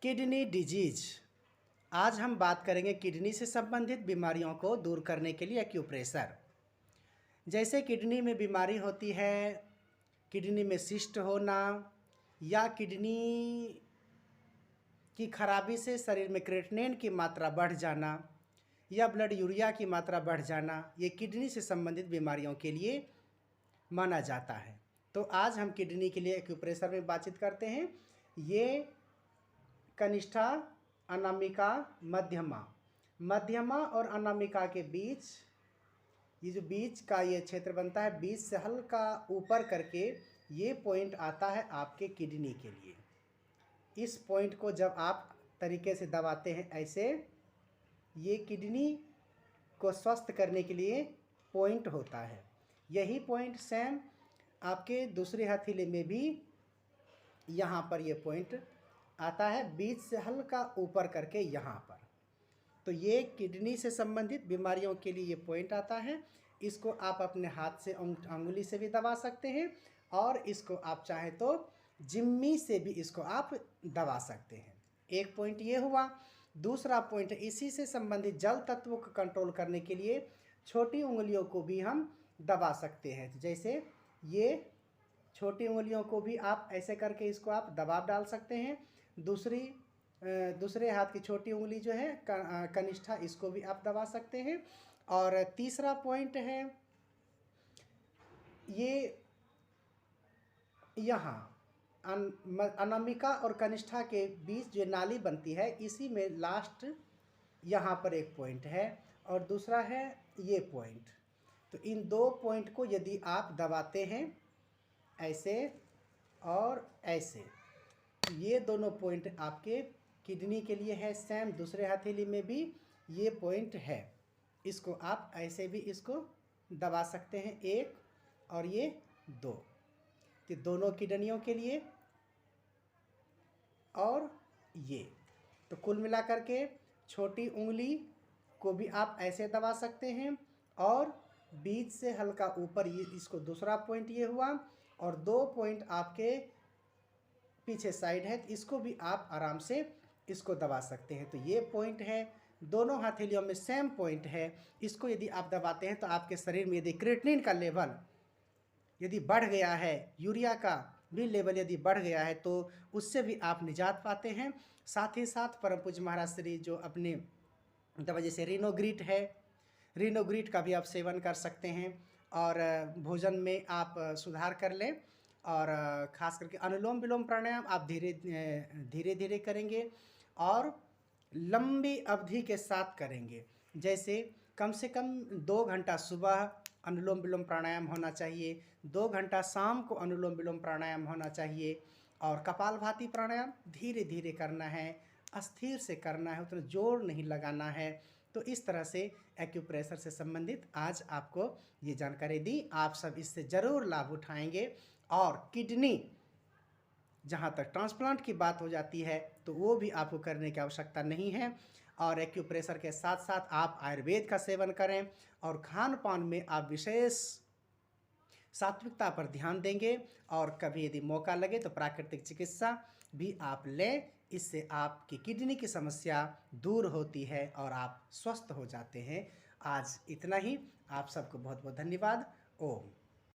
Kidney disease. आज हम बात करेंगे किडनी से संबंधित बीमारियों को दूर करने के लिए एक्यूप्रेशर। जैसे किडनी में बीमारी होती है, किडनी में सिस्ट होना या किडनी की खराबी से शरीर में क्रेटिनिन की मात्रा बढ़ जाना या ब्लड यूरिया की मात्रा बढ़ जाना, ये किडनी से संबंधित बीमारियों के लिए माना जाता है। तो आज हम किडनी के लिए एक्यूप्रेशर में बातचीत करते हैं। ये कनिष्ठा, अनामिका, मध्यमा और अनामिका के बीच, ये जो बीच का ये क्षेत्र बनता है, बीच से हल्का ऊपर करके ये पॉइंट आता है आपके किडनी के लिए। इस पॉइंट को जब आप तरीके से दबाते हैं ऐसे, ये किडनी को स्वस्थ करने के लिए पॉइंट होता है। यही पॉइंट सेम आपके दूसरे हथेली में भी यहाँ पर ये पॉइंट आता है, बीच से हल्का ऊपर करके यहाँ पर। तो ये किडनी से संबंधित बीमारियों के लिए ये पॉइंट आता है। इसको आप अपने हाथ से अंगुली से भी दबा सकते हैं और इसको आप चाहें तो जिम्मी से भी इसको आप दबा सकते हैं। एक पॉइंट ये हुआ। दूसरा पॉइंट इसी से संबंधित जल तत्वों को कंट्रोल करने के लिए छोटी उंगलियों को भी हम दबा सकते हैं। जैसे ये छोटी उंगलियों को भी आप ऐसे करके इसको आप दबाव डाल सकते हैं। दूसरे हाथ की छोटी उंगली जो है कनिष्ठा, इसको भी आप दबा सकते हैं। और तीसरा पॉइंट है ये यहाँ अनामिका और कनिष्ठा के बीच जो नाली बनती है, इसी में लास्ट यहाँ पर एक पॉइंट है और दूसरा है ये पॉइंट। तो इन दो पॉइंट को यदि आप दबाते हैं ऐसे और ऐसे, ये दोनों पॉइंट आपके किडनी के लिए है। सेम दूसरे हथेली में भी ये पॉइंट है। इसको आप ऐसे भी इसको दबा सकते हैं, एक और ये दो, तो दोनों किडनियों के लिए। और ये तो कुल मिलाकर के छोटी उंगली को भी आप ऐसे दबा सकते हैं और बीच से हल्का ऊपर, ये इसको दूसरा पॉइंट ये हुआ। और दो पॉइंट आपके पीछे साइड है, तो इसको भी आप आराम से इसको दबा सकते हैं। तो ये पॉइंट है, दोनों हथेलियों में सेम पॉइंट है। इसको यदि आप दबाते हैं तो आपके शरीर में यदि क्रेटिनिन का लेवल यदि बढ़ गया है, यूरिया का भी लेवल यदि बढ़ गया है, तो उससे भी आप निजात पाते हैं। साथ ही साथ परम पूज्य महाराज श्री जो अपने दवा जैसे रिनोग्रीट है, रिनोग्रीट का भी आप सेवन कर सकते हैं। और भोजन में आप सुधार कर लें और ख़ास करके अनुलोम विलोम प्राणायाम आप धीरे धीरे करेंगे और लंबी अवधि के साथ करेंगे। जैसे कम से कम 2 घंटा सुबह अनुलोम विलोम प्राणायाम होना चाहिए, 2 घंटा शाम को अनुलोम विलोम प्राणायाम होना चाहिए। और कपालभाति प्राणायाम धीरे धीरे करना है, अस्थिर से करना है, उतना जोर नहीं लगाना है। तो इस तरह से एक्यूप्रेशर से संबंधित आज आपको ये जानकारी दी। आप सब इससे ज़रूर लाभ उठाएंगे। और किडनी जहाँ तक ट्रांसप्लांट की बात हो जाती है तो वो भी आपको करने की आवश्यकता नहीं है। और एक्यूप्रेशर के साथ साथ आप आयुर्वेद का सेवन करें और खान पान में आप विशेष सात्विकता पर ध्यान देंगे। और कभी यदि मौका लगे तो प्राकृतिक चिकित्सा भी आप लें। इससे आपकी किडनी की समस्या दूर होती है और आप स्वस्थ हो जाते हैं। आज इतना ही। आप सबको बहुत बहुत धन्यवाद। ओम।